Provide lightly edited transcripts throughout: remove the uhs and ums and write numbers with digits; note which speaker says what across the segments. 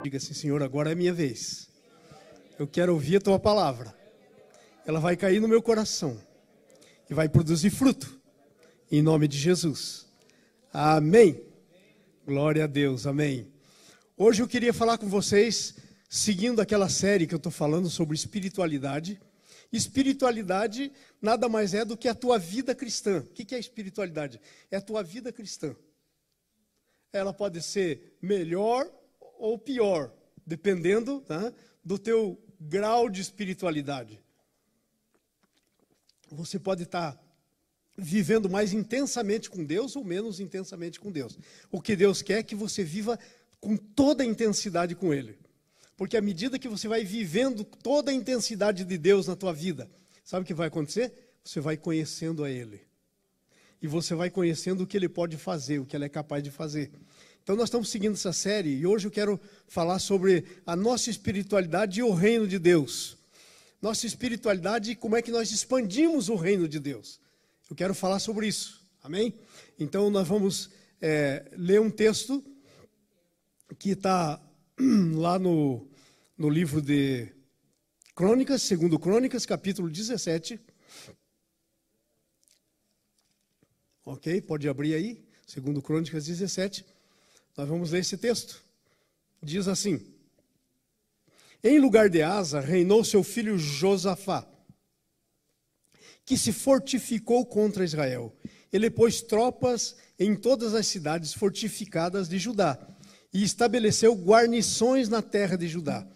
Speaker 1: Diga assim: Senhor, agora é minha vez. Eu quero ouvir a tua palavra. Ela vai cair no meu coração e vai produzir fruto. Em nome de Jesus. Amém. Glória a Deus. Amém. Hoje eu queria falar com vocês, seguindo aquela série que eu estou falando sobre espiritualidade. Espiritualidade nada mais é do que a tua vida cristã. O que é espiritualidade? É a tua vida cristã. Ela pode ser melhor ou pior, dependendo, tá, do teu grau de espiritualidade. Você pode estar vivendo mais intensamente com Deus ou menos intensamente com Deus. O que Deus quer é que você viva com toda a intensidade com Ele. Porque à medida que você vai vivendo toda a intensidade de Deus na tua vida, sabe o que vai acontecer? Você vai conhecendo a Ele. E você vai conhecendo o que Ele pode fazer, o que Ele é capaz de fazer. Então nós estamos seguindo essa série e hoje eu quero falar sobre a nossa espiritualidade e o reino de Deus. Nossa espiritualidade e como é que nós expandimos o reino de Deus. Eu quero falar sobre isso, amém? Então nós vamos ler um texto que está lá no livro de Crônicas, 2 Crônicas, capítulo 17. Ok, pode abrir aí, 2 Crônicas 17. Nós vamos ler esse texto. Diz assim: em lugar de Asa, reinou seu filho Josafá, que se fortificou contra Israel. Ele pôs tropas em todas as cidades fortificadas de Judá e estabeleceu guarnições na terra de Judá,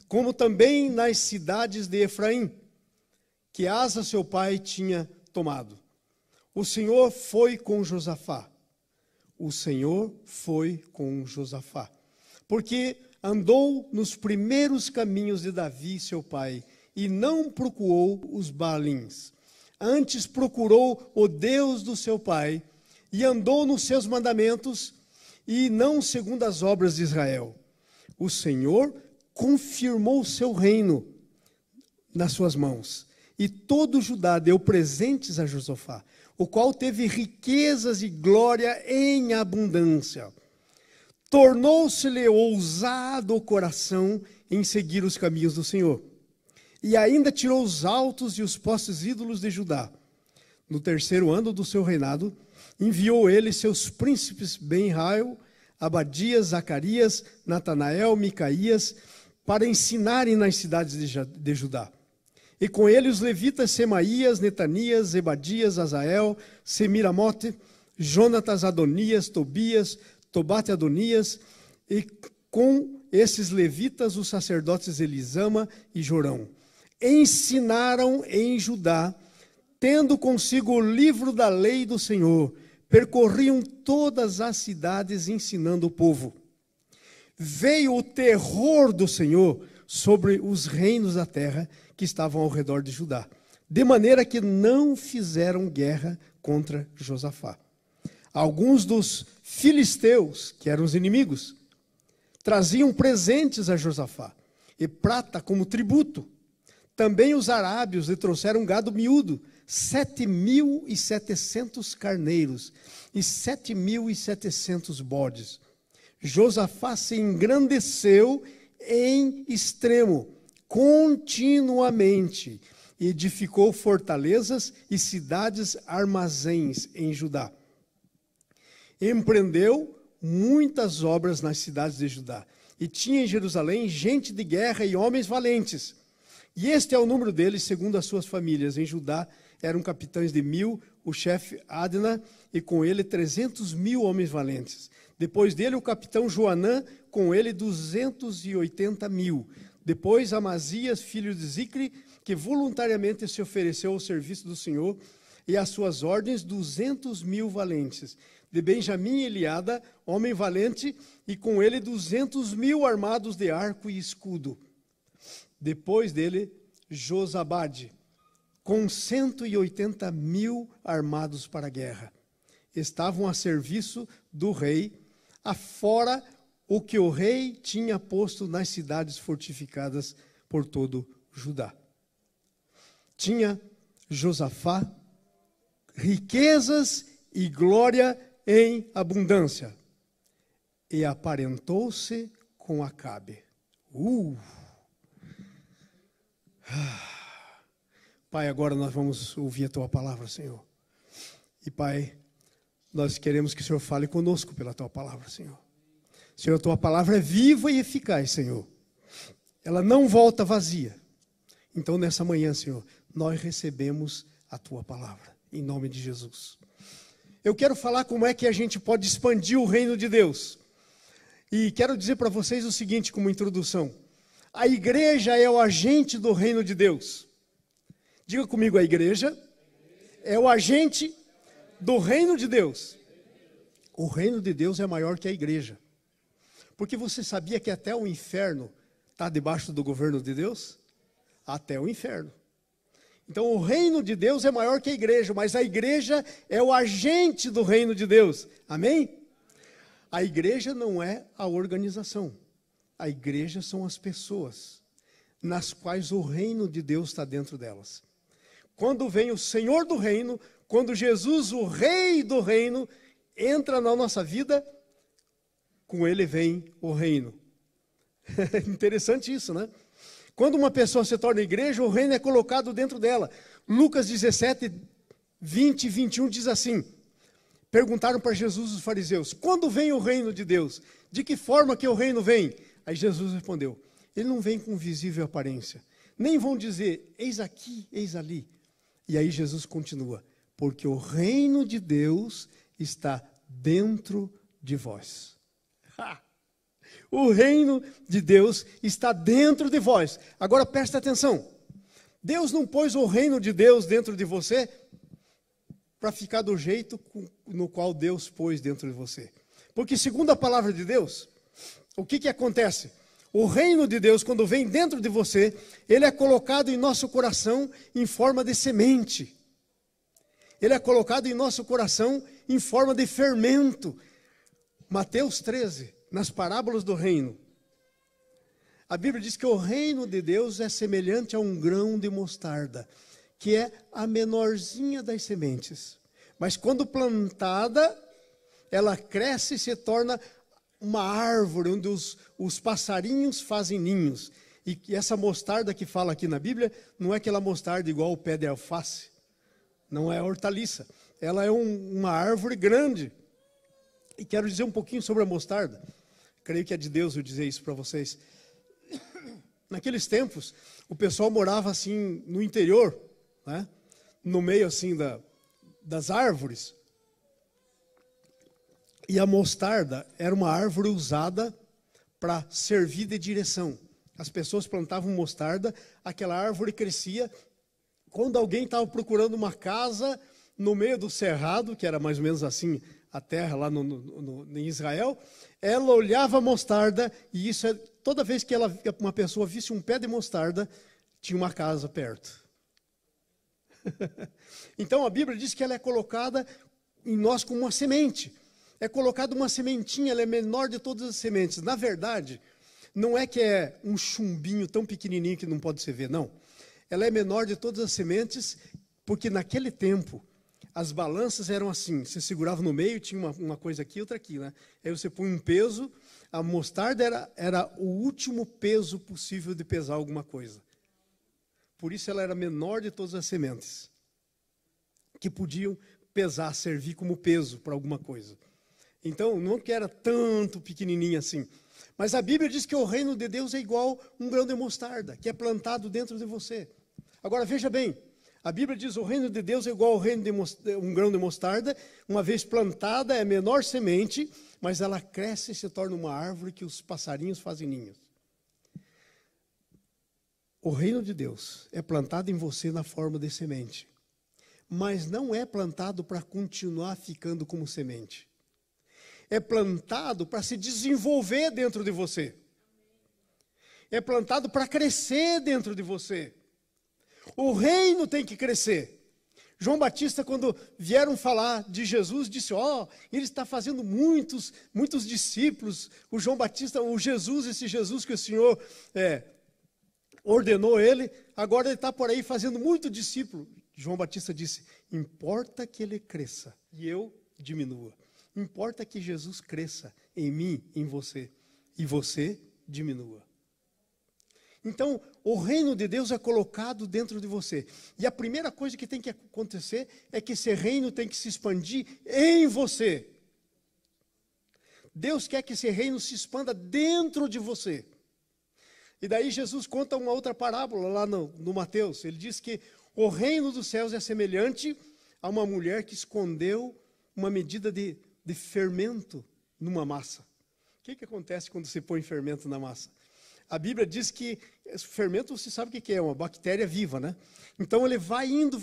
Speaker 1: como também nas cidades de Efraim, que Asa, seu pai, tinha tomado. O Senhor foi com Josafá. O Senhor foi com Josafá, porque andou nos primeiros caminhos de Davi, seu pai, e não procurou os Baalins. Antes procurou o Deus do seu pai, e andou nos seus mandamentos, e não segundo as obras de Israel. O Senhor confirmou o seu reino nas suas mãos, e todo Judá deu presentes a Josafá, o qual teve riquezas e glória em abundância. Tornou-se-lhe ousado o coração em seguir os caminhos do Senhor. E ainda tirou os altos e os postes ídolos de Judá. No terceiro ano do seu reinado, enviou ele seus príncipes Ben-Hail, Abadias, Zacarias, Natanael, Micaías, para ensinarem nas cidades de Judá. E com ele os levitas Semaías, Netanias, Zebadias, Azael, Semiramote, Jonatas, Adonias, Tobias, Tobate Adonias, e com esses levitas os sacerdotes Elisama e Jorão. Ensinaram em Judá, tendo consigo o livro da lei do Senhor, percorriam todas as cidades ensinando o povo. Veio o terror do Senhor sobre os reinos da terra que estavam ao redor de Judá, de maneira que não fizeram guerra contra Josafá. Alguns dos filisteus, que eram os inimigos, traziam presentes a Josafá, e prata como tributo. Também os arábios lhe trouxeram gado miúdo, 7.700 carneiros e 7.700 bodes. Josafá se engrandeceu em extremo, continuamente, e edificou fortalezas e cidades armazéns em Judá. Empreendeu muitas obras nas cidades de Judá, e tinha em Jerusalém gente de guerra e homens valentes. E este é o número deles, segundo as suas famílias. Em Judá eram capitães de 1.000, o chefe Adna, e com ele 300.000 homens valentes. Depois dele o capitão Joanã, com ele 280.000. Depois Amazias, filho de Zicri, que voluntariamente se ofereceu ao serviço do Senhor, e às suas ordens 200.000 valentes. De Benjamim, Eliada, homem valente, e com ele 200.000 armados de arco e escudo. Depois dele, Josabade, com 180.000 armados para a guerra. Estavam a serviço do rei, afora o que o rei tinha posto nas cidades fortificadas por todo Judá. Tinha Josafá riquezas e glória em abundância, e aparentou-se com com Acabe. Pai, agora nós vamos ouvir a Tua palavra, Senhor. E Pai, nós queremos que o Senhor fale conosco pela Tua palavra, Senhor. Senhor, a Tua palavra é viva e eficaz, Senhor. Ela não volta vazia. Então, nessa manhã, Senhor, nós recebemos a Tua palavra, em nome de Jesus. Eu quero falar como é que a gente pode expandir o reino de Deus. E quero dizer para vocês o seguinte, como introdução. A igreja é o agente do reino de Deus. Diga comigo, a igreja é o agente do reino de Deus. O reino de Deus é maior que a igreja. Porque você sabia que até o inferno está debaixo do governo de Deus? Até o inferno. Então o reino de Deus é maior que a igreja, mas a igreja é o agente do reino de Deus. Amém? A igreja não é a organização. A igreja são as pessoas, nas quais o reino de Deus está dentro delas. Quando vem o Senhor do reino, quando Jesus, o Rei do reino, entra na nossa vida, com ele vem o reino. Interessante isso, né? Quando uma pessoa se torna igreja, o reino é colocado dentro dela. Lucas 17, 20 e 21 diz assim, perguntaram para Jesus os fariseus, quando vem o reino de Deus? De que forma que o reino vem? Aí Jesus respondeu, ele não vem com visível aparência, nem vão dizer, eis aqui, eis ali. E aí Jesus continua, porque o reino de Deus está dentro de vós. O reino de Deus está dentro de vós. Agora presta atenção, Deus não pôs o reino de Deus dentro de você para ficar do jeito no qual Deus pôs dentro de você. Porque segundo a palavra de Deus, o que acontece? O reino de Deus, quando vem dentro de você, ele é colocado em nosso coração em forma de semente. Ele é colocado em nosso coração em forma de fermento. Mateus 13, nas parábolas do reino, a Bíblia diz que o reino de Deus é semelhante a um grão de mostarda, que é a menorzinha das sementes. Mas quando plantada, ela cresce e se torna uma árvore onde os passarinhos fazem ninhos. E essa mostarda que fala aqui na Bíblia, não é aquela mostarda igual o pé de alface. Não é hortaliça. Ela é uma árvore grande. E quero dizer um pouquinho sobre a mostarda. Creio que é de Deus eu dizer isso para vocês. Naqueles tempos, o pessoal morava assim no interior, né? No meio assim das árvores. E a mostarda era uma árvore usada para servir de direção. As pessoas plantavam mostarda, aquela árvore crescia. Quando alguém estava procurando uma casa no meio do cerrado, que era mais ou menos assim a terra lá em Israel, ela olhava a mostarda e isso toda vez que uma pessoa visse um pé de mostarda, tinha uma casa perto. Então a Bíblia diz que ela é colocada em nós como uma semente. É colocada uma sementinha, ela é menor de todas as sementes. Na verdade, não é que é um chumbinho tão pequenininho que não pode se ver, não. Ela é menor de todas as sementes, porque naquele tempo, as balanças eram assim, você segurava no meio, tinha uma coisa aqui, outra aqui, né? Aí você põe um peso, a mostarda era o último peso possível de pesar alguma coisa. Por isso ela era menor de todas as sementes, que podiam pesar, servir como peso para alguma coisa. Então, não que era tanto pequenininho assim. Mas a Bíblia diz que o reino de Deus é igual um grão de mostarda, que é plantado dentro de você. Agora, veja bem, a Bíblia diz que o reino de Deus é igual ao reino de um grão de mostarda, uma vez plantada é menor semente, mas ela cresce e se torna uma árvore que os passarinhos fazem ninhos. O reino de Deus é plantado em você na forma de semente, mas não é plantado para continuar ficando como semente. É plantado para se desenvolver dentro de você. É plantado para crescer dentro de você. O reino tem que crescer. João Batista, quando vieram falar de Jesus, disse, ele está fazendo muitos discípulos. O João Batista, esse Jesus que o Senhor ordenou ele, agora ele está por aí fazendo muito discípulo. João Batista disse, importa que ele cresça e eu diminua. Importa que Jesus cresça em mim, em você, e você diminua. Então, o reino de Deus é colocado dentro de você. E a primeira coisa que tem que acontecer é que esse reino tem que se expandir em você. Deus quer que esse reino se expanda dentro de você. E daí Jesus conta uma outra parábola lá no Mateus. Ele diz que o reino dos céus é semelhante a uma mulher que escondeu uma medida de fermento numa massa. O que acontece quando você põe fermento na massa? A Bíblia diz que fermento, você sabe o que é, uma bactéria viva, né? Então ele vai indo,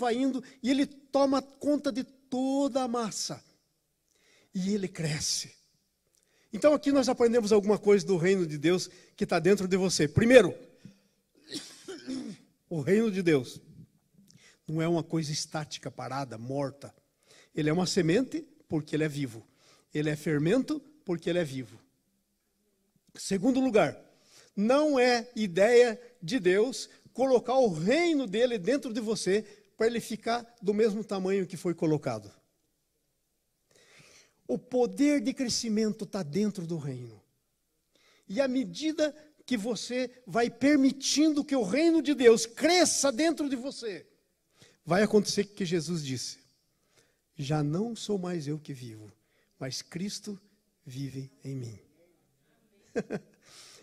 Speaker 1: e ele toma conta de toda a massa. E ele cresce. Então aqui nós aprendemos alguma coisa do reino de Deus que está dentro de você. Primeiro, o reino de Deus não é uma coisa estática, parada, morta. Ele é uma semente porque ele é vivo. Ele é fermento porque ele é vivo. Segundo lugar, não é ideia de Deus colocar o reino dele dentro de você para ele ficar do mesmo tamanho que foi colocado. O poder de crescimento está dentro do reino. E à medida que você vai permitindo que o reino de Deus cresça dentro de você, vai acontecer o que Jesus disse: já não sou mais eu que vivo, mas Cristo vive em mim.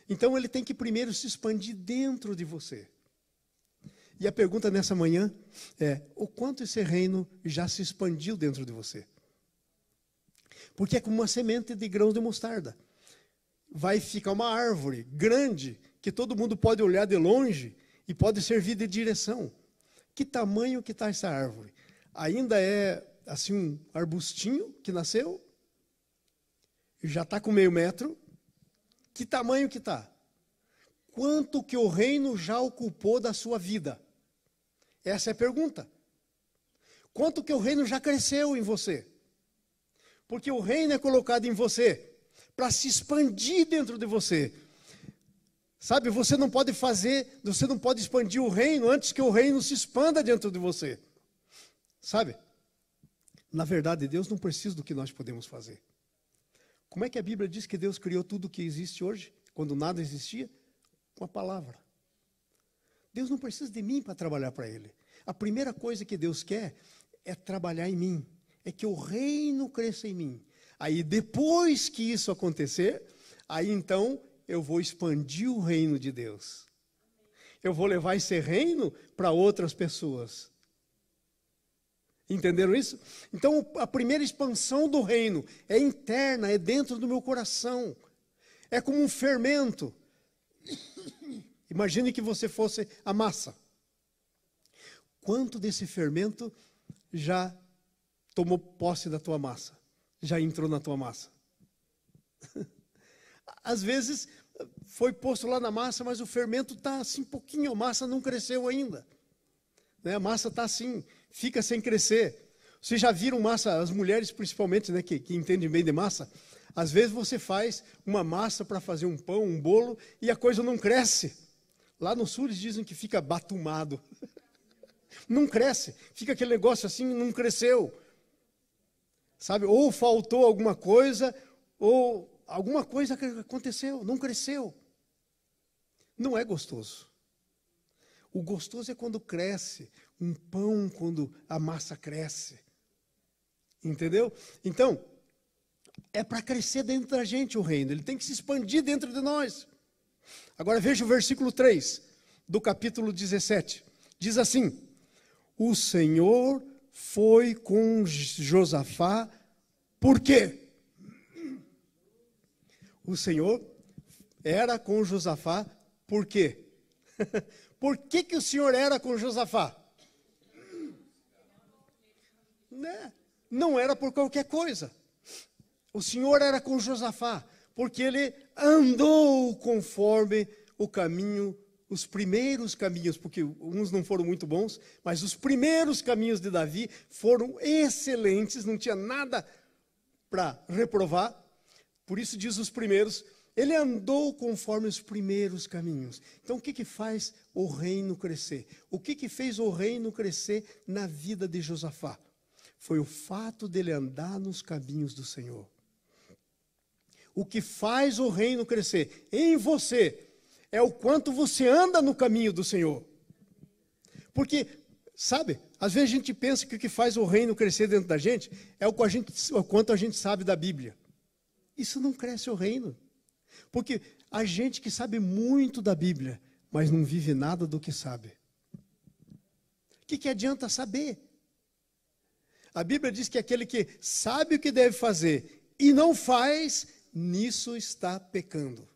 Speaker 1: Então ele tem que primeiro se expandir dentro de você. E a pergunta nessa manhã é: o quanto esse reino já se expandiu dentro de você? Porque é como uma semente de grãos de mostarda. Vai ficar uma árvore grande, que todo mundo pode olhar de longe e pode servir de direção. Que tamanho que está essa árvore? Ainda é assim um arbustinho que nasceu? Já está com meio metro? Que tamanho que está? Quanto que o reino já ocupou da sua vida? Essa é a pergunta. Quanto que o reino já cresceu em você? Porque o reino é colocado em você para se expandir dentro de você. Sabe, você não pode expandir o reino antes que o reino se expanda dentro de você. Sabe? Na verdade, Deus não precisa do que nós podemos fazer. Como é que a Bíblia diz que Deus criou tudo o que existe hoje, quando nada existia? Com a palavra. Deus não precisa de mim para trabalhar para Ele. A primeira coisa que Deus quer é trabalhar em mim. É que o reino cresça em mim. Aí depois que isso acontecer, aí então eu vou expandir o reino de Deus. Eu vou levar esse reino para outras pessoas. Entenderam isso? Então a primeira expansão do reino é interna, é dentro do meu coração. É como um fermento. Imagine que você fosse a massa. Quanto desse fermento já tomou posse da tua massa? Já entrou na tua massa? Às vezes foi posto lá na massa, mas o fermento está assim pouquinho, a massa não cresceu ainda. Né? A massa está assim, fica sem crescer. Vocês já viram massa, as mulheres principalmente, né, que entendem bem de massa, às vezes você faz uma massa para fazer um pão, um bolo, e a coisa não cresce. Lá no sul eles dizem que fica batumado. Não cresce, fica aquele negócio assim, não cresceu. Sabe, ou faltou alguma coisa, ou alguma coisa que aconteceu, não cresceu. Não é gostoso. O gostoso é quando cresce, um pão quando a massa cresce. Entendeu? Então, é para crescer dentro da gente o reino, ele tem que se expandir dentro de nós. Agora veja o versículo 3 do capítulo 17. Diz assim: o Senhor foi com Josafá, por quê? O Senhor era com Josafá, por quê? Por que o Senhor era com Josafá? Né? Não era por qualquer coisa. O Senhor era com Josafá, porque ele andou conforme o caminho, os primeiros caminhos, porque uns não foram muito bons, mas os primeiros caminhos de Davi foram excelentes, não tinha nada para reprovar. Por isso diz os primeiros, ele andou conforme os primeiros caminhos. Então o que faz o reino crescer? O que fez o reino crescer na vida de Josafá? Foi o fato dele andar nos caminhos do Senhor. O que faz o reino crescer em você é o quanto você anda no caminho do Senhor. Porque, sabe, às vezes a gente pensa que o que faz o reino crescer dentro da gente é o quanto a gente sabe da Bíblia. Isso não cresce o reino. Porque a gente que sabe muito da Bíblia, mas não vive nada do que sabe. O que adianta saber? A Bíblia diz que aquele que sabe o que deve fazer e não faz, nisso está pecando.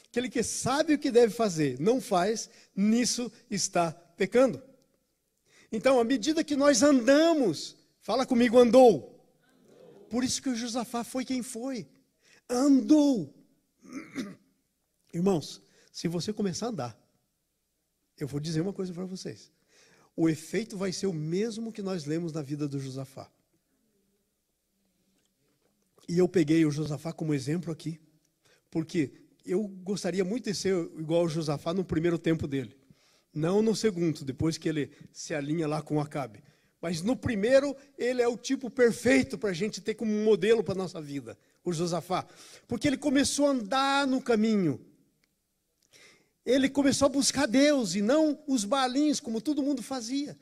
Speaker 1: Aquele que sabe o que deve fazer, não faz, nisso está pecando. Então, à medida que nós andamos, fala comigo, andou. Por isso que o Josafá foi quem foi. Andou. Irmãos, se você começar a andar, eu vou dizer uma coisa para vocês. O efeito vai ser o mesmo que nós lemos na vida do Josafá. E eu peguei o Josafá como exemplo aqui, porque eu gostaria muito de ser igual ao Josafá no primeiro tempo dele. Não no segundo, depois que ele se alinha lá com Acabe. Mas no primeiro, ele é o tipo perfeito para a gente ter como modelo para a nossa vida, o Josafá. Porque ele começou a andar no caminho. Ele começou a buscar Deus e não os baalins, como todo mundo fazia.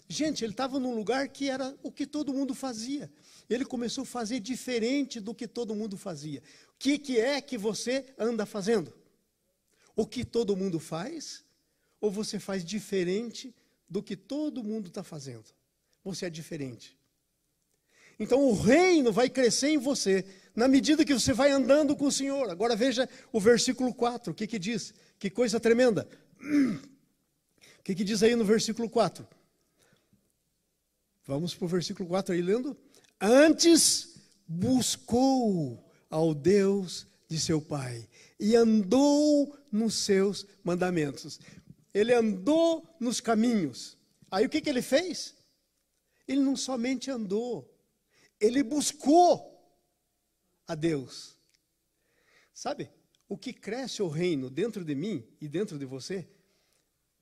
Speaker 1: Gente, ele estava num lugar que era o que todo mundo fazia. Ele começou a fazer diferente do que todo mundo fazia. O que é que você anda fazendo? O que todo mundo faz? Ou você faz diferente do que todo mundo está fazendo? Você é diferente. Então o reino vai crescer em você, na medida que você vai andando com o Senhor. Agora veja o versículo 4, o que diz? Que coisa tremenda. O que diz aí no versículo 4? Vamos para o versículo 4 aí, lendo. Antes buscou ao Deus de seu pai e andou nos seus mandamentos. Ele andou nos caminhos. Aí o que ele fez? Ele não somente andou, ele buscou a Deus. Sabe, o que cresce o reino dentro de mim e dentro de você,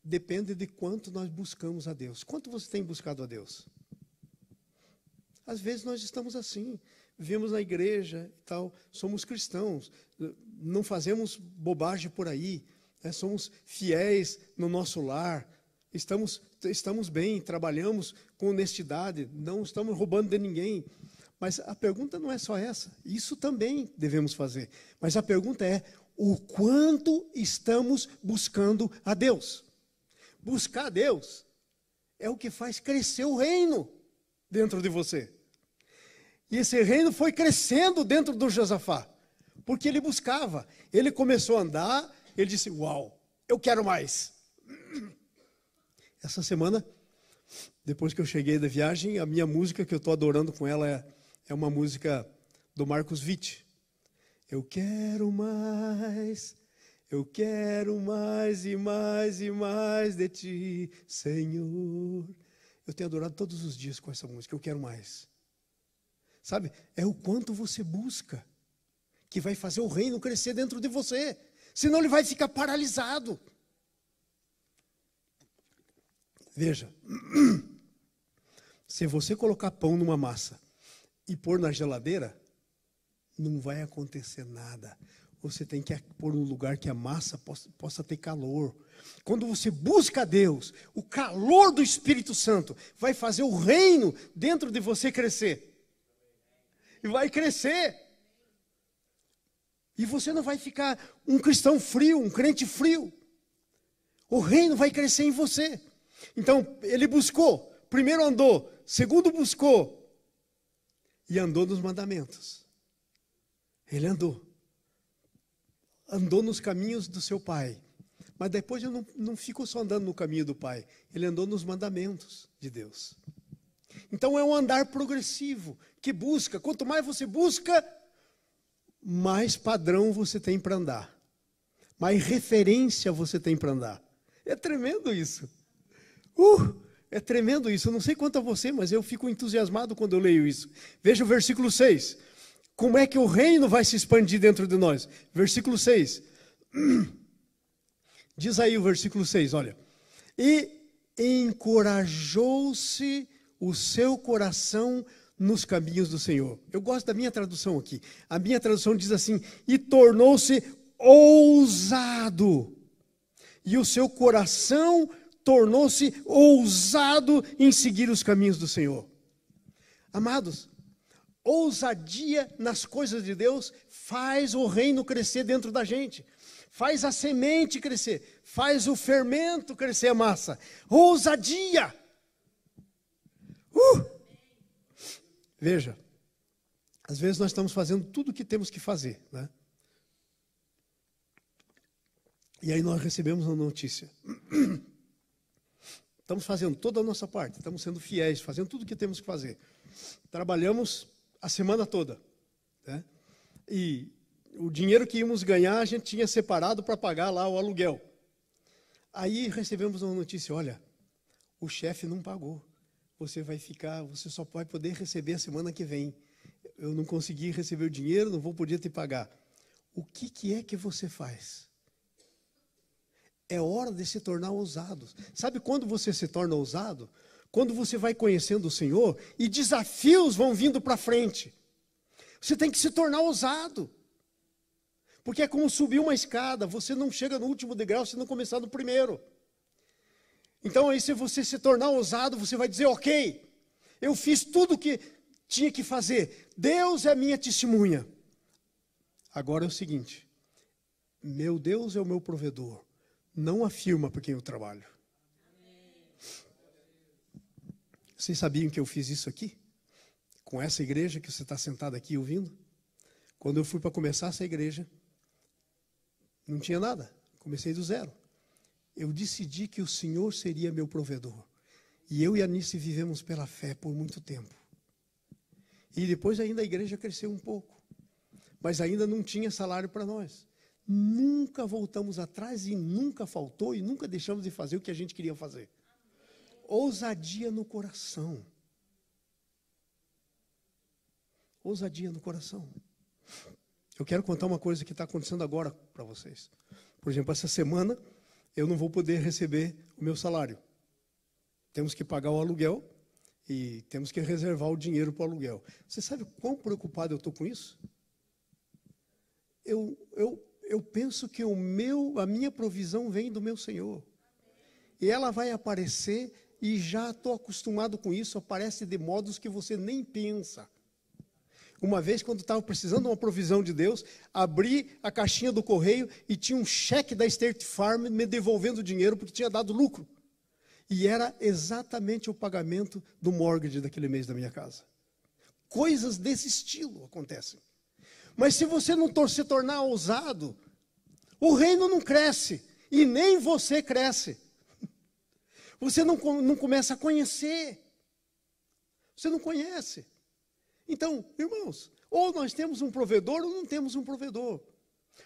Speaker 1: depende de quanto nós buscamos a Deus. Quanto você tem buscado a Deus? Às vezes nós estamos assim, vivemos na igreja e tal, somos cristãos, não fazemos bobagem por aí, né? Somos fiéis no nosso lar, estamos bem, trabalhamos com honestidade, não estamos roubando de ninguém. Mas a pergunta não é só essa, isso também devemos fazer. Mas a pergunta é, o quanto estamos buscando a Deus? Buscar a Deus é o que faz crescer o reino dentro de você. E esse reino foi crescendo dentro do Josafá, porque ele buscava. Ele começou a andar, ele disse, uau, eu quero mais. Essa semana, depois que eu cheguei da viagem, a minha música que eu estou adorando com ela é uma música do Marcos Witt. Eu quero mais e mais e mais de ti, Senhor. Eu tenho adorado todos os dias com essa música, eu quero mais. Sabe, é o quanto você busca que vai fazer o reino crescer dentro de você. Senão ele vai ficar paralisado. Veja, se você colocar pão numa massa e pôr na geladeira, não vai acontecer nada. Você tem que pôr num lugar que a massa possa ter calor. Quando você busca a Deus, o calor do Espírito Santo vai fazer o reino dentro de você crescer. E vai crescer. E você não vai ficar um cristão frio, um crente frio. O reino vai crescer em você. Então, ele buscou. Primeiro andou. Segundo buscou. E andou nos mandamentos. Ele andou. Andou nos caminhos do seu pai. Mas depois ele não ficou só andando no caminho do pai. Ele andou nos mandamentos de Deus. Então é um andar progressivo, que busca. Quanto mais você busca, mais padrão você tem para andar. Mais referência você tem para andar. É tremendo isso. É tremendo isso. Eu não sei quanto a você, mas eu fico entusiasmado quando eu leio isso. Veja o versículo 6. Como é que o reino vai se expandir dentro de nós? Versículo 6. Diz aí o versículo 6, olha. E encorajou-se o seu coração nos caminhos do Senhor. Eu gosto da minha tradução aqui. A minha tradução diz assim: e tornou-se ousado. E o seu coração tornou-se ousado em seguir os caminhos do Senhor. Amados, ousadia nas coisas de Deus faz o reino crescer dentro da gente. Faz a semente crescer. Faz o fermento crescer a massa. Ousadia! Veja, às vezes nós estamos fazendo tudo o que temos que fazer, né? E aí nós recebemos uma notícia. Estamos fazendo toda a nossa parte, estamos sendo fiéis, fazendo tudo o que temos que fazer. Trabalhamos a semana toda, né? E o dinheiro que íamos ganhar, a gente tinha separado para pagar lá o aluguel. Aí recebemos uma notícia: olha, o chefe não pagou. Você só vai poder receber a semana que vem. Eu não consegui receber o dinheiro, não vou poder te pagar. O que é que você faz? É hora de se tornar ousado. Sabe quando você se torna ousado? Quando você vai conhecendo o Senhor e desafios vão vindo para frente. Você tem que se tornar ousado. Porque é como subir uma escada, você não chega no último degrau se não começar no primeiro. Então aí, se você se tornar ousado, você vai dizer: ok, eu fiz tudo o que tinha que fazer. Deus é a minha testemunha. Agora é o seguinte: meu Deus é o meu provedor. Não afirma por quem eu trabalho. Vocês sabiam que eu fiz isso aqui? Com essa igreja que você está sentado aqui ouvindo? Quando eu fui para começar essa igreja, não tinha nada. Comecei do zero. Eu decidi que o Senhor seria meu provedor. E eu e a Anice vivemos pela fé por muito tempo. E depois ainda a igreja cresceu um pouco. Mas ainda não tinha salário para nós. Nunca voltamos atrás e nunca faltou e nunca deixamos de fazer o que a gente queria fazer. Ousadia no coração. Ousadia no coração. Eu quero contar uma coisa que está acontecendo agora para vocês. Por exemplo, essa semana eu não vou poder receber o meu salário. Temos que pagar o aluguel e temos que reservar o dinheiro para o aluguel. Você sabe quão preocupado eu estou com isso? Eu penso que a minha provisão vem do meu Senhor. E ela vai aparecer, e já estou acostumado com isso, aparece de modos que você nem pensa. Uma vez, quando estava precisando de uma provisão de Deus, abri a caixinha do correio e tinha um cheque da State Farm me devolvendo o dinheiro porque tinha dado lucro. E era exatamente o pagamento do mortgage daquele mês da minha casa. Coisas desse estilo acontecem. Mas se você não se tornar ousado, o reino não cresce e nem você cresce. Você não começa a conhecer. Você não conhece. Então, irmãos, ou nós temos um provedor ou não temos um provedor.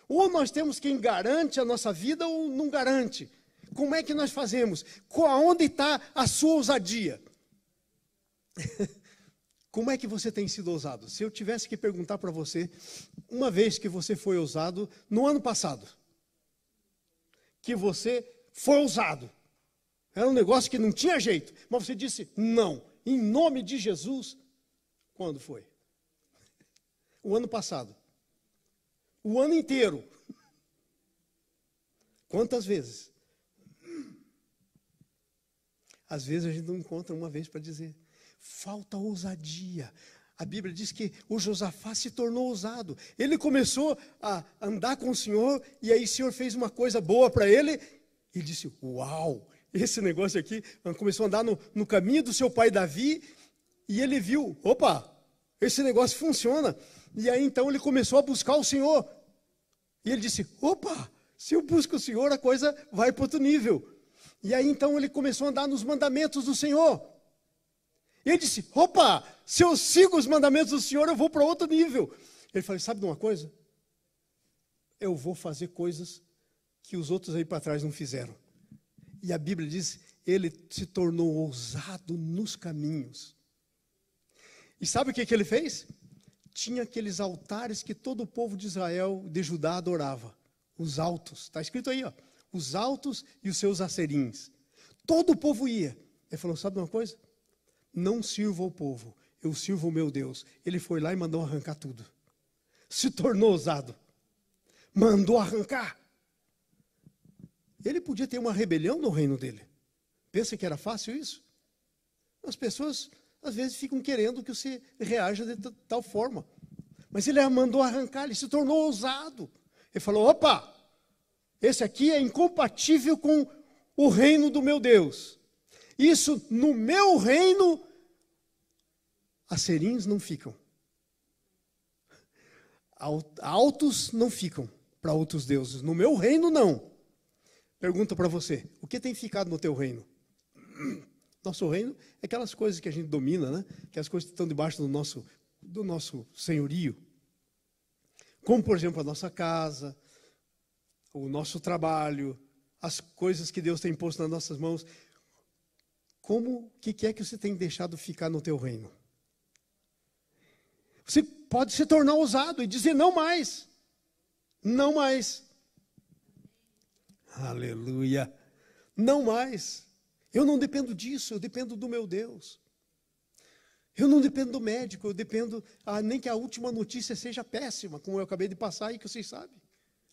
Speaker 1: Ou nós temos quem garante a nossa vida ou não garante. Como é que nós fazemos? Onde está a sua ousadia? Como é que você tem sido ousado? Se eu tivesse que perguntar para você, uma vez que você foi ousado, no ano passado, que você foi ousado, era um negócio que não tinha jeito, mas você disse, não, em nome de Jesus. Quando foi? O ano passado. O ano inteiro. Quantas vezes? Às vezes a gente não encontra uma vez para dizer. Falta ousadia. A Bíblia diz que o Josafá se tornou ousado. Ele começou a andar com o Senhor, e aí o Senhor fez uma coisa boa para ele, e disse, uau, esse negócio aqui, começou a andar no caminho do seu pai Davi, e ele viu, opa, esse negócio funciona. E aí então ele começou a buscar o Senhor. E ele disse, opa, se eu busco o Senhor, a coisa vai para outro nível. E aí então ele começou a andar nos mandamentos do Senhor. E ele disse, opa, se eu sigo os mandamentos do Senhor, eu vou para outro nível. Ele falou, sabe de uma coisa? Eu vou fazer coisas que os outros aí para trás não fizeram. E a Bíblia diz, ele se tornou ousado nos caminhos. E sabe o que ele fez? Tinha aqueles altares que todo o povo de Israel, de Judá, adorava. Os altos, está escrito aí, ó, os altos e os seus acerins. Todo o povo ia. Ele falou, sabe uma coisa? Não sirvo ao povo, eu sirvo o meu Deus. Ele foi lá e mandou arrancar tudo. Se tornou ousado. Mandou arrancar. Ele podia ter uma rebelião no reino dele. Pensa que era fácil isso? As pessoas, às vezes, ficam querendo que você reaja de tal forma. Mas ele mandou arrancar, ele se tornou ousado. Ele falou, opa, esse aqui é incompatível com o reino do meu Deus. Isso, no meu reino, asserins não ficam. Altos não ficam para outros deuses. No meu reino, não. Pergunta para você, o que tem ficado no teu reino? Nosso reino é aquelas coisas que a gente domina, né? Aquelas coisas que estão debaixo do nosso senhorio. Como, por exemplo, a nossa casa, o nosso trabalho, as coisas que Deus tem posto nas nossas mãos. O que é que você tem deixado ficar no teu reino? Você pode se tornar ousado e dizer não mais. Não mais. Aleluia. Não mais. Eu não dependo disso, eu dependo do meu Deus. Eu não dependo do médico, eu dependo, nem que a última notícia seja péssima, como eu acabei de passar e que vocês sabem.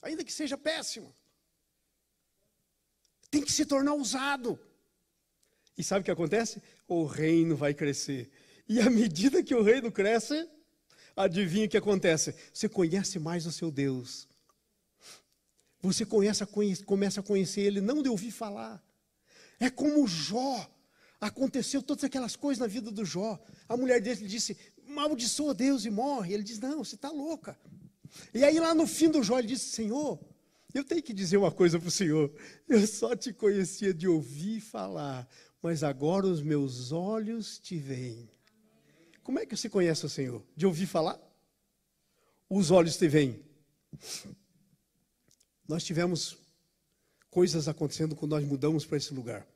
Speaker 1: Ainda que seja péssima. Tem que se tornar ousado. E sabe o que acontece? O reino vai crescer. E à medida que o reino cresce, adivinha o que acontece? Você conhece mais o seu Deus. Você começa a conhecer Ele, não de ouvir falar. É como Jó. Aconteceu todas aquelas coisas na vida do Jó. A mulher dele disse, amaldiçoa Deus e morre. Ele diz, não, você está louca. E aí lá no fim do Jó ele disse, Senhor, eu tenho que dizer uma coisa para o Senhor. Eu só te conhecia de ouvir falar, mas agora os meus olhos te veem. Como é que você conhece o Senhor? De ouvir falar? Os olhos te veem. Nós tivemos coisas acontecendo quando nós mudamos para esse lugar.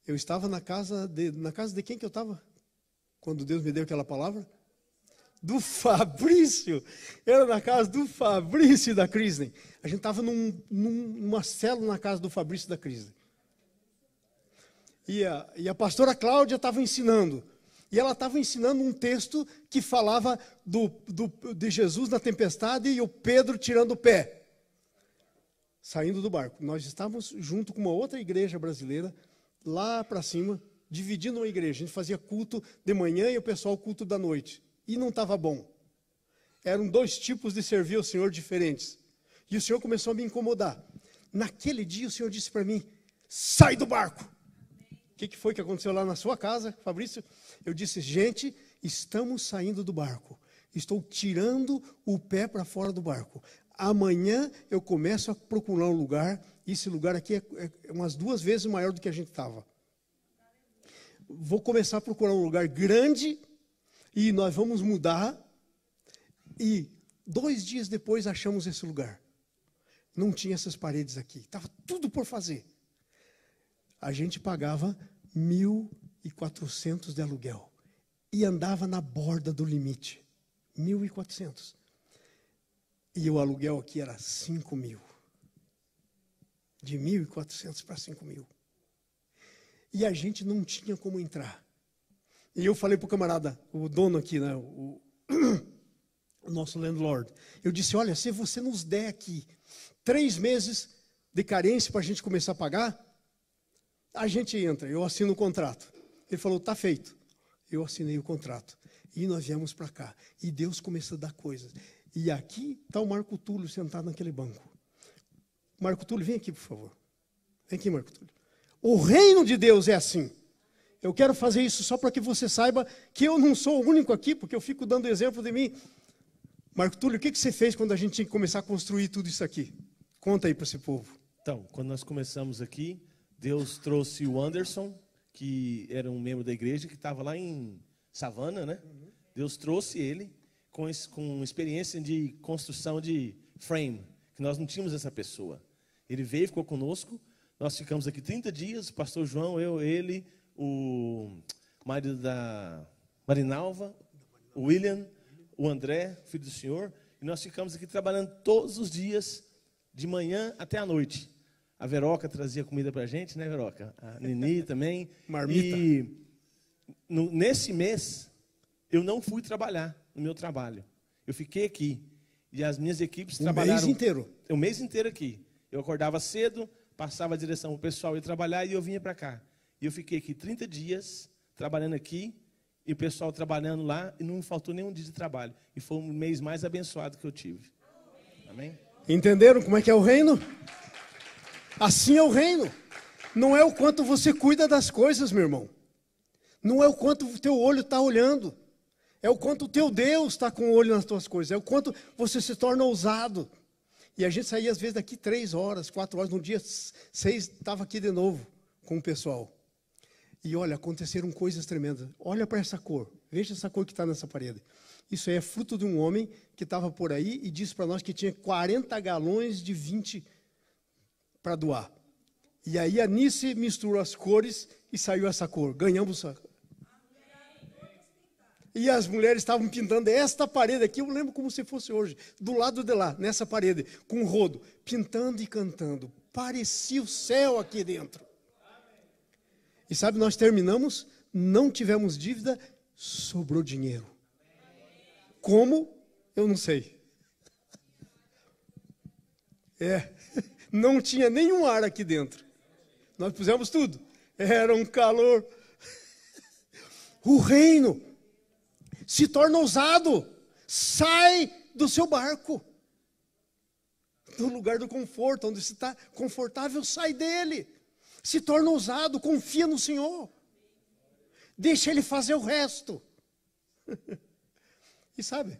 Speaker 1: Eu estava na casa de quem que eu estava? Quando Deus me deu aquela palavra? Do Fabrício. Era na casa do Fabrício e da Crisney. A gente estava numa célula na casa do Fabrício e da Crisney. E a pastora Cláudia estava ensinando. E ela estava ensinando um texto que falava de Jesus na tempestade e o Pedro tirando o pé. Saindo do barco. Nós estávamos junto com uma outra igreja brasileira, lá para cima, dividindo uma igreja. A gente fazia culto de manhã e o pessoal culto da noite. E não estava bom. Eram dois tipos de servir ao Senhor diferentes. E o Senhor começou a me incomodar. Naquele dia o Senhor disse para mim, sai do barco. O que foi que aconteceu lá na sua casa, Fabrício? Eu disse, gente, estamos saindo do barco. Estou tirando o pé para fora do barco. Amanhã eu começo a procurar um lugar. Esse lugar aqui é umas 2 vezes maior do que a gente estava. Vou começar a procurar um lugar grande e nós vamos mudar. E 2 dias depois achamos esse lugar. Não tinha essas paredes aqui. Estava tudo por fazer. A gente pagava 1.400 de aluguel. E andava na borda do limite. 1.400. E o aluguel aqui era 5.000. De 1.400 para 5.000. E a gente não tinha como entrar. E eu falei para o camarada, o dono aqui, né, o nosso landlord. Eu disse, olha, se você nos der aqui 3 meses de carência para a gente começar a pagar, a gente entra, eu assino o contrato. Ele falou, está feito. Eu assinei o contrato. E nós viemos para cá. E Deus começou a dar coisas. E aqui está o Marco Túlio sentado naquele banco. Marco Túlio, vem aqui, por favor. Vem aqui, Marco Túlio. O reino de Deus é assim. Eu quero fazer isso só para que você saiba que eu não sou o único aqui, porque eu fico dando exemplo de mim. Marco Túlio, o que você fez quando a gente tinha que começar a construir tudo isso aqui? Conta aí para esse povo.
Speaker 2: Então, quando nós começamos aqui, Deus trouxe o Anderson, que era um membro da igreja, que estava lá em Savana, né? Deus trouxe ele com experiência de construção de frame, que nós não tínhamos essa pessoa. Ele veio, ficou conosco, nós ficamos aqui 30 dias, o pastor João, ele, o marido da Marinalva, o William, o André, filho do senhor, e nós ficamos aqui trabalhando todos os dias, de manhã até a noite. A Veroca trazia comida para a gente, né, Veroca? A Nini também.
Speaker 1: Marmita.
Speaker 2: E nesse mês, eu não fui trabalhar no meu trabalho. Eu fiquei aqui. E as minhas equipes
Speaker 1: Um
Speaker 2: trabalharam...
Speaker 1: mês inteiro.
Speaker 2: O mês inteiro aqui. Eu acordava cedo, passava a direção, o pessoal ia trabalhar e eu vinha para cá. E eu fiquei aqui 30 dias, trabalhando aqui, e o pessoal trabalhando lá, e não me faltou nenhum dia de trabalho. E foi o mês mais abençoado que eu tive. Amém?
Speaker 1: Entenderam como é que é o reino? Assim é o reino. Não é o quanto você cuida das coisas, meu irmão. Não é o quanto o teu olho está olhando. É o quanto o teu Deus está com o olho nas tuas coisas. É o quanto você se torna ousado. E a gente saía às vezes daqui 3 horas, 4 horas. No dia 6 estava aqui de novo com o pessoal. E olha, aconteceram coisas tremendas. Olha para essa cor. Veja essa cor que está nessa parede. Isso aí é fruto de um homem que estava por aí e disse para nós que tinha 40 galões de 20 para doar. E aí a Nice misturou as cores e saiu essa cor. Ganhamos a... E as mulheres estavam pintando esta parede aqui, eu lembro como se fosse hoje, do lado de lá, nessa parede, com um rodo, pintando e cantando. Parecia o céu aqui dentro. E sabe, nós terminamos, não tivemos dívida, sobrou dinheiro. Como? Eu não sei. Não tinha nenhum ar aqui dentro. Nós pusemos tudo. Era um calor. O reino se torna ousado. Sai do seu barco. Do lugar do conforto, onde você está confortável, sai dele. Se torna ousado, confia no Senhor. Deixa Ele fazer o resto. E sabe,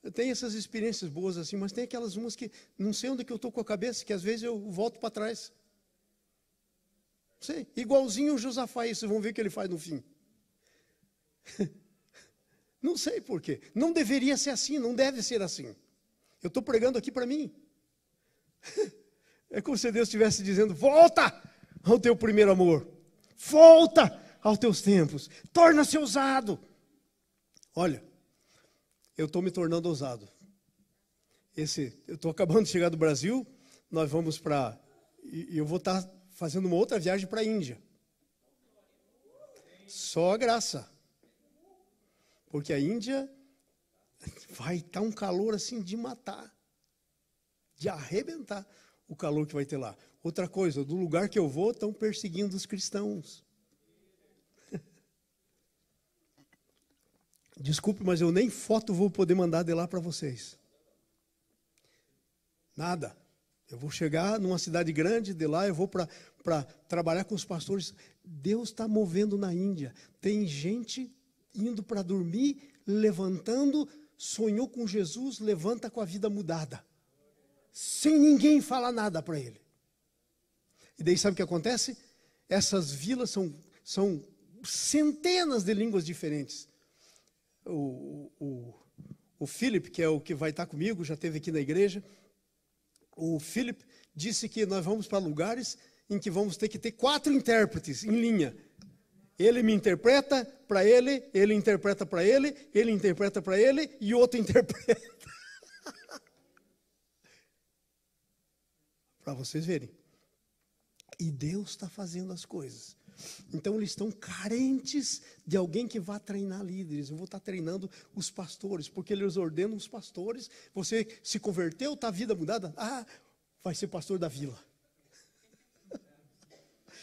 Speaker 1: eu tenho essas experiências boas assim, mas tem aquelas umas que não sei onde que eu estou com a cabeça, que às vezes eu volto para trás. Sei, igualzinho o Josafá, vocês vão ver o que ele faz no fim. Não sei por quê. Não deveria ser assim, não deve ser assim. Eu estou pregando aqui para mim. É como se Deus estivesse dizendo, volta ao teu primeiro amor. Volta aos teus tempos. Torna-se ousado. Olha, eu estou me tornando ousado. Eu estou acabando de chegar do Brasil, nós vamos para... E eu vou estar fazendo uma outra viagem para a Índia. Só a graça. Porque a Índia vai estar um calor assim de matar, de arrebentar o calor que vai ter lá. Outra coisa, do lugar que eu vou, estão perseguindo os cristãos. Desculpe, mas eu nem foto vou poder mandar de lá para vocês. Nada. Eu vou chegar numa cidade grande, de lá eu vou para trabalhar com os pastores. Deus está movendo na Índia. Tem gente indo para dormir, levantando, sonhou com Jesus, levanta com a vida mudada. Sem ninguém falar nada para ele. E daí sabe o que acontece? Essas vilas são centenas de línguas diferentes. O Philip, que é o que vai estar comigo, já esteve aqui na igreja. O Philip disse que nós vamos para lugares em que vamos ter que ter 4 intérpretes em linha. Ele me interpreta para ele, ele interpreta para ele, ele interpreta para ele e outro interpreta. Para vocês verem. E Deus está fazendo as coisas. Então eles estão carentes de alguém que vá treinar líderes. Eu vou estar treinando os pastores, porque eles ordenam os pastores. Você se converteu, está a vida mudada? Ah, vai ser pastor da vila.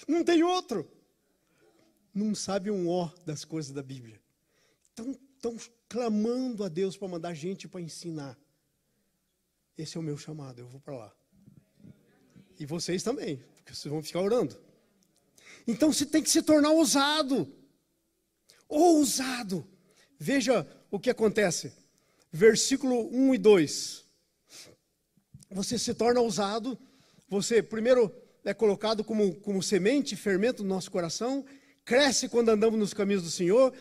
Speaker 1: Não tem outro. Não sabe um ó das coisas da Bíblia. Estão clamando a Deus para mandar gente para ensinar. Esse é o meu chamado, eu vou para lá. E vocês também, porque vocês vão ficar orando. Então você tem que se tornar ousado. Ousado. Veja o que acontece. Versículo 1 e 2. Você se torna ousado. Você primeiro é colocado como semente, fermento no nosso coração. Cresce quando andamos nos caminhos do Senhor.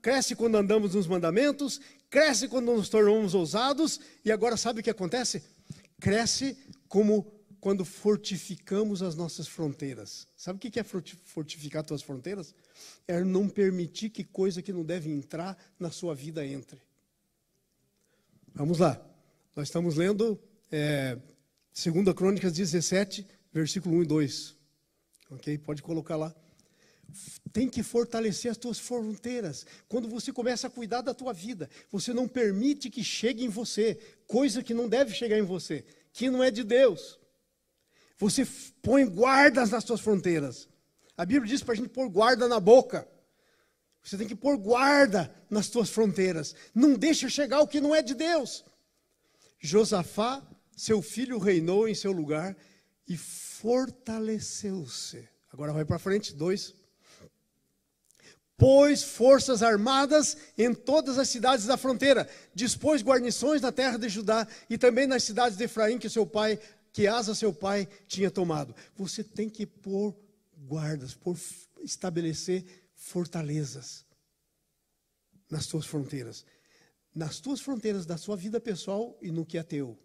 Speaker 1: Cresce quando andamos nos mandamentos. Cresce quando nos tornamos ousados. E agora sabe o que acontece? Cresce como quando fortificamos as nossas fronteiras. Sabe o que é fortificar as tuas fronteiras? É não permitir que coisa que não deve entrar na sua vida entre. Vamos lá. Nós estamos lendo 2 Crônicas 17, versículo 1 e 2. Ok? Pode colocar lá. Tem que fortalecer as tuas fronteiras. Quando você começa a cuidar da tua vida, você não permite que chegue em você coisa que não deve chegar em você, que não é de Deus. Você põe guardas nas tuas fronteiras. A Bíblia diz para a gente pôr guarda na boca. Você tem que pôr guarda nas tuas fronteiras. Não deixa chegar o que não é de Deus. Josafá, seu filho, reinou em seu lugar e fortaleceu-se. Agora vai para frente, 2. Pôs forças armadas em todas as cidades da fronteira, dispôs guarnições na terra de Judá e também nas cidades de Efraim que Asa, seu pai, tinha tomado. Você tem que pôr guardas, estabelecer fortalezas nas tuas fronteiras. Nas tuas fronteiras da sua vida pessoal e no que é teu.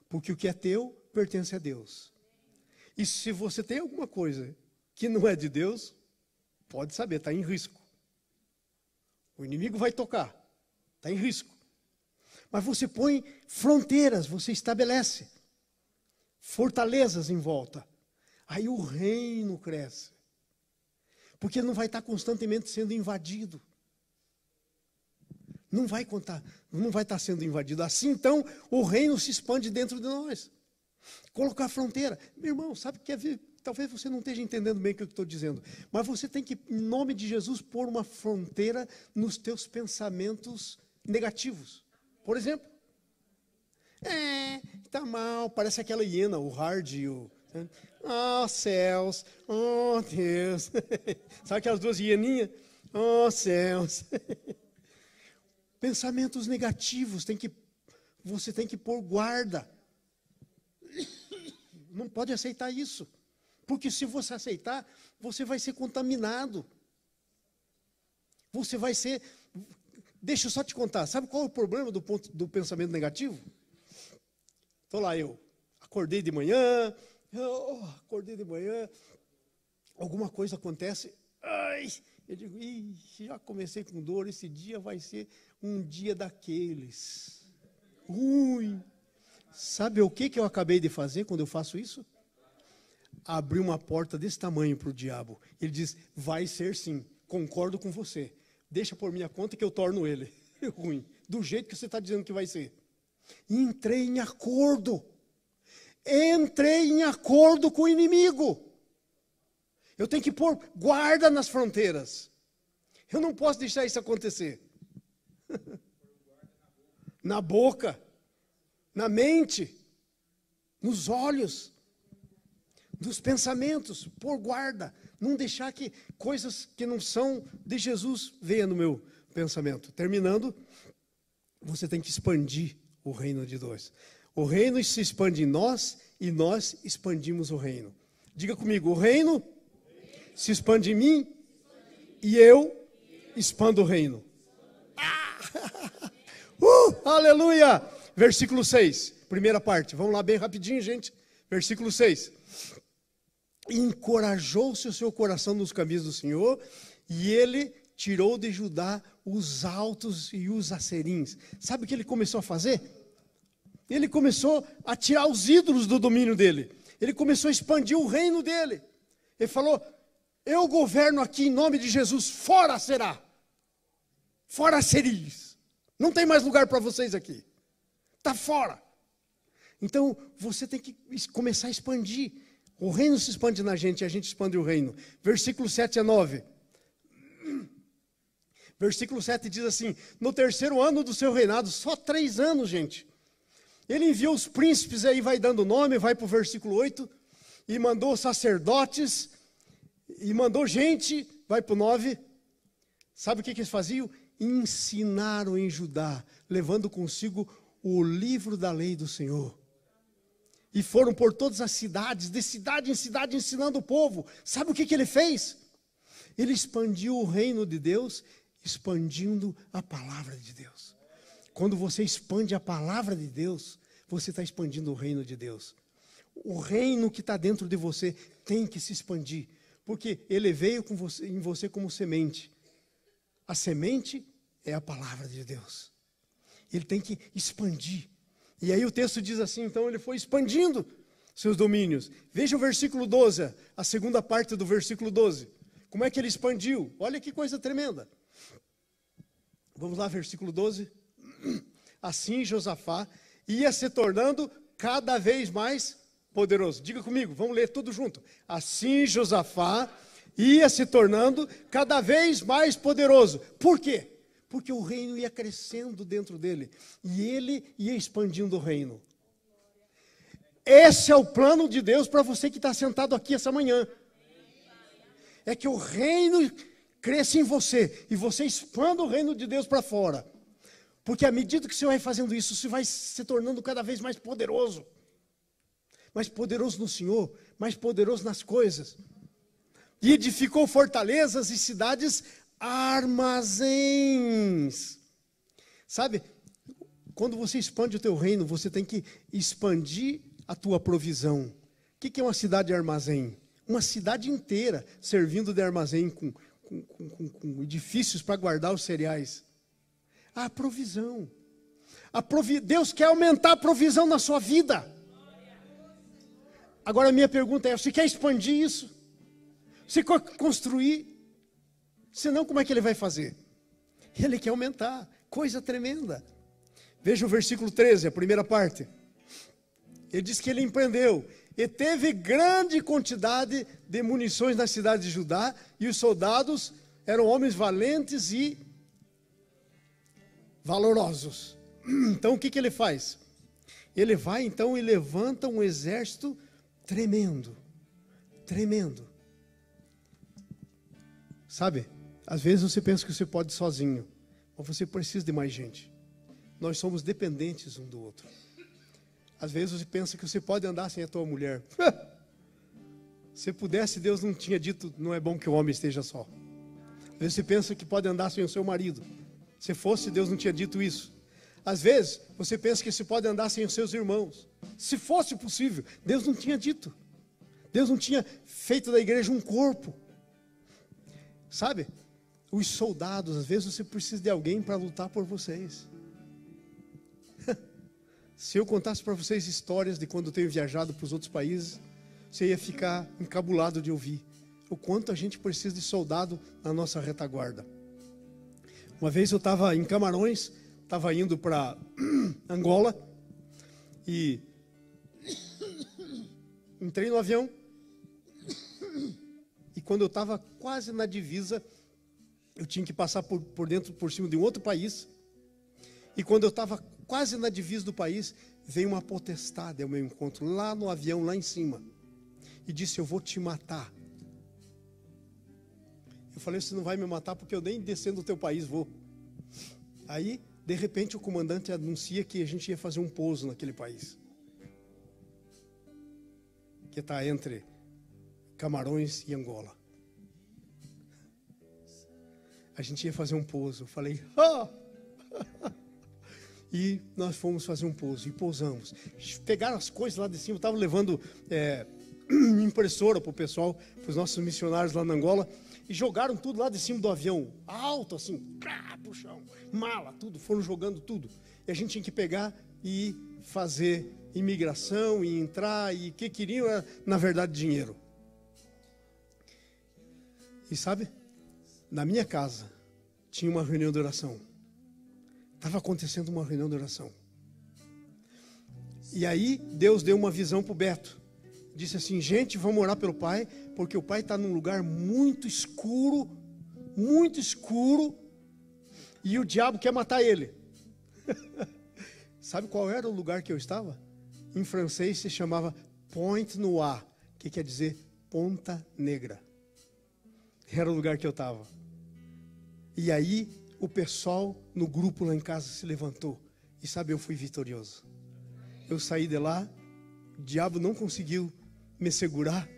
Speaker 1: Porque o que é teu pertence a Deus. E se você tem alguma coisa que não é de Deus, pode saber, está em risco. O inimigo vai tocar, está em risco. Mas você põe fronteiras, você estabelece fortalezas em volta. Aí o reino cresce. Porque não vai estar constantemente sendo invadido. Não vai estar sendo invadido. Assim, então, o reino se expande dentro de nós. Colocar fronteira. Meu irmão, sabe o que é? Talvez você não esteja entendendo bem o que eu estou dizendo. Mas você tem que, em nome de Jesus, pôr uma fronteira nos teus pensamentos negativos. Por exemplo, está mal, parece aquela hiena, o Hard, oh, céus, oh, Deus. Sabe aquelas duas hieninhas? Oh, céus. Pensamentos negativos, você tem que pôr guarda. Não pode aceitar isso. Porque se você aceitar, você vai ser contaminado. Você vai ser... Deixa eu só te contar. Sabe qual é o problema do pensamento negativo? Estou lá, eu acordei de manhã, alguma coisa acontece, eu digo, já comecei com dor, esse dia vai ser um dia daqueles. Ruim. Sabe o que eu acabei de fazer quando eu faço isso? Abri uma porta desse tamanho para o diabo. Ele diz, vai ser sim, concordo com você. Deixa por minha conta que eu torno ele ruim. Do jeito que você está dizendo que vai ser. E entrei em acordo. Entrei em acordo com o inimigo. Eu tenho que pôr guarda nas fronteiras. Eu não posso deixar isso acontecer. Na boca, na mente, nos olhos, nos pensamentos, pôr guarda. Não deixar que coisas que não são de Jesus venham no meu pensamento. Terminando, você tem que expandir o reino de Deus. O reino se expande em nós e nós expandimos o reino. Diga comigo, o reino se expande em mim e eu expando o reino. Aleluia! Versículo 6, primeira parte. Vamos lá bem rapidinho, gente. Versículo 6. Encorajou-se o seu coração nos caminhos do Senhor e ele tirou de Judá os altos e os asserins. Sabe o que ele começou a fazer? Ele começou a tirar os ídolos do domínio dele. Ele começou a expandir o reino dele. Ele falou, eu governo aqui em nome de Jesus, fora será. Fora seris. Não tem mais lugar para vocês aqui. Está fora. Então, você tem que começar a expandir. O reino se expande na gente e a gente expande o reino. Versículo 7 a 9. Versículo 7 diz assim, no terceiro ano do seu reinado, só 3 anos, gente. Ele enviou os príncipes, aí vai dando nome, vai para o versículo 8, e mandou sacerdotes, e mandou gente, vai para o 9. Sabe o que eles faziam? Ensinaram em Judá, levando consigo o livro da lei do Senhor. E foram por todas as cidades, de cidade em cidade, ensinando o povo. Sabe o que ele fez? Ele expandiu o reino de Deus, expandindo a palavra de Deus. Quando você expande a palavra de Deus, você está expandindo o reino de Deus. O reino que está dentro de você tem que se expandir, porque ele veio em você como semente. A semente é a palavra de Deus. Ele tem que expandir. E aí o texto diz assim, então ele foi expandindo seus domínios. Veja o versículo 12, a segunda parte do versículo 12. Como é que ele expandiu? Olha que coisa tremenda. Vamos lá, versículo 12. Assim Josafá ia se tornando cada vez mais poderoso. Diga comigo, vamos ler tudo junto. Assim Josafá ia se tornando cada vez mais poderoso. Por quê? Porque o reino ia crescendo dentro dele. E ele ia expandindo o reino. Esse é o plano de Deus para você que está sentado aqui essa manhã. É que o reino cresça em você. E você expanda o reino de Deus para fora. Porque à medida que você vai fazendo isso, você vai se tornando cada vez mais poderoso. Mais poderoso no Senhor, mais poderoso nas coisas. E edificou fortalezas e cidades armazéns. Sabe, quando você expande o teu reino, você tem que expandir a tua provisão. O que é uma cidade armazém? Uma cidade inteira servindo de armazém com edifícios para guardar os cereais. A provisão. Deus quer aumentar a provisão na sua vida. Agora a minha pergunta é, você quer expandir isso? Você quer construir? Senão como é que ele vai fazer? Ele quer aumentar. Coisa tremenda. Veja o versículo 13, a primeira parte. Ele diz que ele empreendeu e teve grande quantidade de munições na cidade de Judá, e os soldados eram homens valentes e valorosos. Então o que ele faz? Ele vai então e levanta um exército tremendo, tremendo. Sabe, às vezes você pensa que você pode ir sozinho, mas você precisa de mais gente. Nós somos dependentes um do outro. Às vezes você pensa que você pode andar sem a tua mulher. Se pudesse, Deus não tinha dito, não é bom que o homem esteja só. Às vezes você pensa que pode andar sem o seu marido. Se fosse, Deus não tinha dito isso. Às vezes você pensa que você pode andar sem os seus irmãos. Se fosse possível, Deus não tinha dito. Deus não tinha feito da igreja um corpo. Sabe? Os soldados, às vezes você precisa de alguém para lutar por vocês. Se eu contasse para vocês histórias de quando eu tenho viajado para os outros países, você ia ficar encabulado de ouvir o quanto a gente precisa de soldado na nossa retaguarda. Uma vez eu estava em Camarões, estava indo para Angola e entrei no avião e quando eu estava quase na divisa, eu tinha que passar por cima de um outro país. E quando eu estava quase na divisa do país, veio uma potestade ao meu encontro, lá no avião, lá em cima. E disse, eu vou te matar. Eu falei, você não vai me matar porque eu nem descendo do teu país vou. Aí, de repente, o comandante anuncia que a gente ia fazer um pouso naquele país. Que está entre Camarões e Angola. A gente ia fazer um pouso. Eu falei, E nós fomos fazer um pouso, e pousamos. Pegaram as coisas lá de cima, estavam levando impressora para o pessoal, para os nossos missionários lá na Angola, e jogaram tudo lá de cima do avião, alto assim, pro chão, mala, tudo, foram jogando tudo. E a gente tinha que pegar e fazer imigração, e entrar, e o que queriam era, na verdade, dinheiro. E sabe, na minha casa, tinha uma reunião de oração. Estava acontecendo uma reunião de oração. E aí, Deus deu uma visão para o Beto. Disse assim, gente, vamos orar pelo pai, porque o pai está num lugar muito escuro, e o diabo quer matar ele. Sabe qual era o lugar que eu estava? Em francês se chamava Pointe Noire, que quer dizer Ponta Negra. Era o lugar que eu estava. E aí, o pessoal no grupo lá em casa se levantou. E sabe, eu fui vitorioso. Eu saí de lá, o diabo não conseguiu me segurar.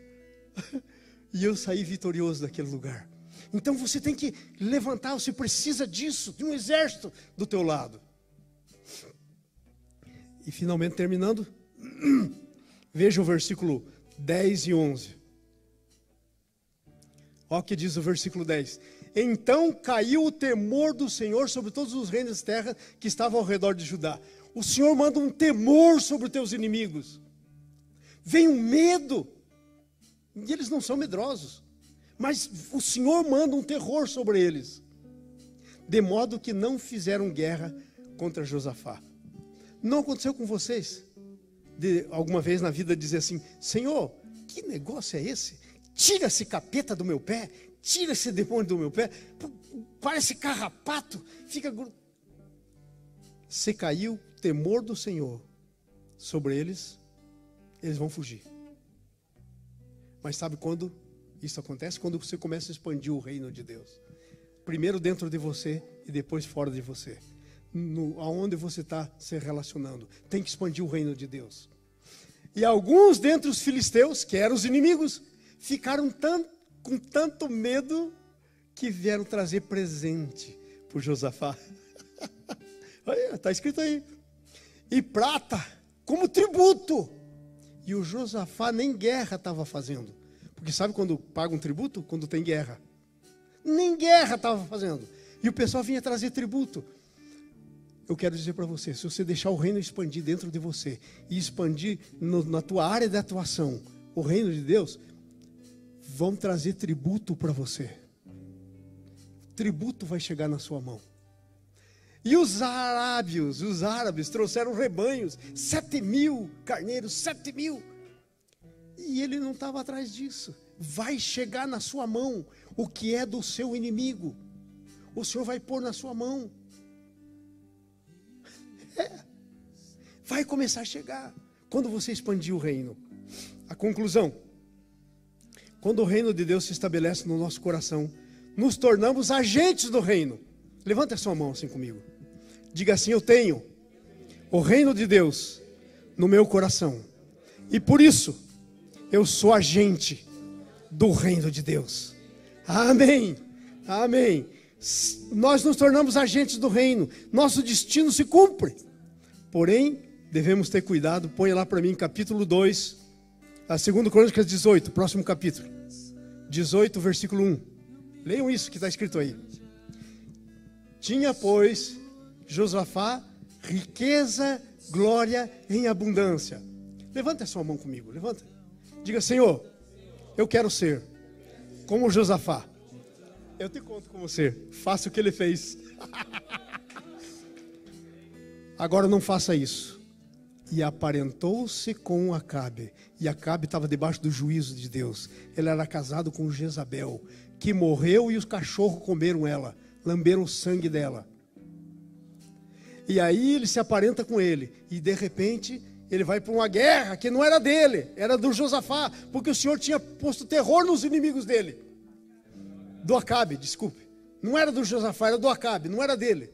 Speaker 1: E eu saí vitorioso daquele lugar. Então você tem que levantar, você precisa disso, de um exército do teu lado. E finalmente terminando, veja o versículo 10 e 11. Olha o que diz o versículo 10. Então caiu o temor do Senhor sobre todos os reinos da terra que estavam ao redor de Judá. O Senhor manda um temor sobre os teus inimigos. Vem um medo. E eles não são medrosos. Mas o Senhor manda um terror sobre eles, de modo que não fizeram guerra contra Josafá. Não aconteceu com vocês? De alguma vez na vida dizer assim: Senhor, que negócio é esse? Tira esse capeta do meu pé, tira esse demônio do meu pé, parece carrapato, fica... Se caiu o temor do Senhor sobre eles, eles vão fugir. Mas sabe quando isso acontece? Quando você começa a expandir o reino de Deus. Primeiro dentro de você e depois fora de você. Aonde você está se relacionando. Tem que expandir o reino de Deus. E alguns dentre os filisteus, que eram os inimigos, ficaram com tanto medo que vieram trazer presente para o Josafá. Está escrito aí. E prata como tributo. E o Josafá nem guerra estava fazendo. Porque sabe quando paga um tributo? Quando tem guerra. Nem guerra estava fazendo. E o pessoal vinha trazer tributo. Eu quero dizer para você, se você deixar o reino expandir dentro de você, e expandir na tua área de atuação, o reino de Deus, vão trazer tributo para você. Tributo vai chegar na sua mão. E os árabes trouxeram rebanhos, 7.000 carneiros, 7.000. E ele não estava atrás disso. Vai chegar na sua mão o que é do seu inimigo. O Senhor vai pôr na sua mão. Vai começar a chegar quando você expandir o reino. A conclusão: quando o reino de Deus se estabelece no nosso coração, nos tornamos agentes do reino. Levanta a sua mão assim comigo. Diga assim: eu tenho o reino de Deus no meu coração. E por isso, eu sou agente do reino de Deus. Amém. Amém. Nós nos tornamos agentes do reino. Nosso destino se cumpre. Porém, devemos ter cuidado. Põe lá para mim, capítulo 2, a 2 Crônicas 18, próximo capítulo. 18, versículo 1. Leiam isso que está escrito aí. Tinha, pois, Josafá riqueza, glória em abundância. Levanta a sua mão comigo, levanta. Diga: Senhor, eu quero ser como Josafá. Eu te conto com você. Faça o que ele fez. Agora não faça isso. E aparentou-se com Acabe. E Acabe estava debaixo do juízo de Deus. Ele era casado com Jezabel, que morreu e os cachorros comeram ela, lamberam o sangue dela. E aí ele se aparenta com ele. E de repente ele vai para uma guerra que não era dele, era do Josafá, porque o Senhor tinha posto terror nos inimigos dele. Do Acabe, desculpe. Não era do Josafá, era do Acabe, não era dele.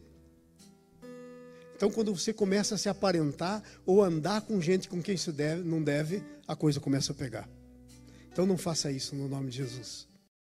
Speaker 1: Então, quando você começa a se aparentar ou andar com gente com quem se deve, não deve, a coisa começa a pegar. Então, não faça isso no nome de Jesus.